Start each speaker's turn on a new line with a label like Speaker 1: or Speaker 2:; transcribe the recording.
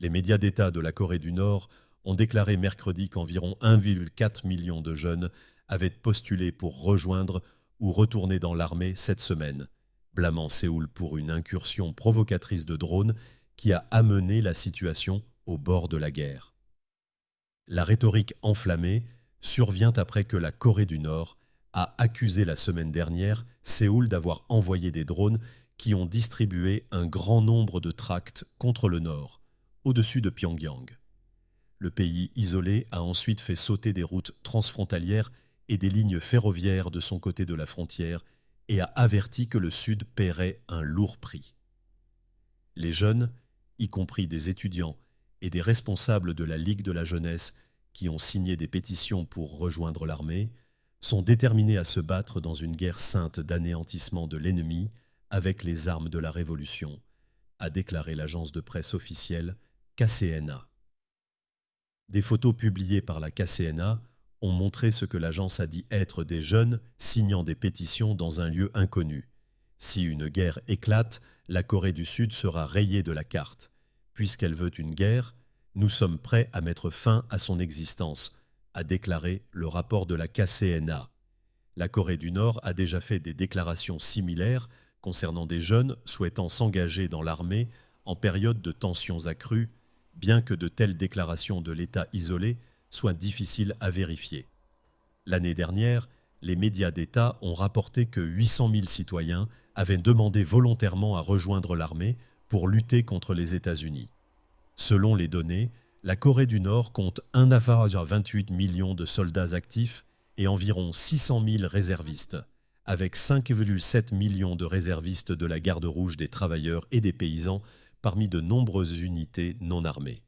Speaker 1: Les médias d'État de la Corée du Nord ont déclaré mercredi qu'environ 1,4 million de jeunes avaient postulé pour rejoindre ou retourner dans l'armée cette semaine, blâmant Séoul pour une incursion provocatrice de drones qui a amené la situation au bord de la guerre. La rhétorique enflammée survient après que la Corée du Nord a accusé la semaine dernière Séoul d'avoir envoyé des drones qui ont distribué un grand nombre de tracts contre le Nord, au-dessus de Pyongyang. Le pays isolé a ensuite fait sauter des routes transfrontalières et des lignes ferroviaires de son côté de la frontière et a averti que le Sud paierait un lourd prix. Les jeunes, y compris des étudiants et des responsables de la Ligue de la jeunesse qui ont signé des pétitions pour rejoindre l'armée, sont déterminés à se battre dans une guerre sainte d'anéantissement de l'ennemi avec les armes de la Révolution, a déclaré l'agence de presse officielle KCNA. Des photos publiées par la KCNA ont montré ce que l'agence a dit être des jeunes signant des pétitions dans un lieu inconnu. Si une guerre éclate, la Corée du Sud sera rayée de la carte. Puisqu'elle veut une guerre, nous sommes prêts à mettre fin à son existence, a déclaré le rapport de la KCNA. La Corée du Nord a déjà fait des déclarations similaires concernant des jeunes souhaitant s'engager dans l'armée en période de tensions accrues, bien que de telles déclarations de l'État isolé soient difficiles à vérifier. L'année dernière, les médias d'État ont rapporté que 800 000 citoyens avaient demandé volontairement à rejoindre l'armée pour lutter contre les États-Unis. Selon les données, la Corée du Nord compte 1,28 million de soldats actifs et environ 600 000 réservistes, avec 5,7 millions de réservistes de la Garde rouge des travailleurs et des paysans parmi de nombreuses unités non armées.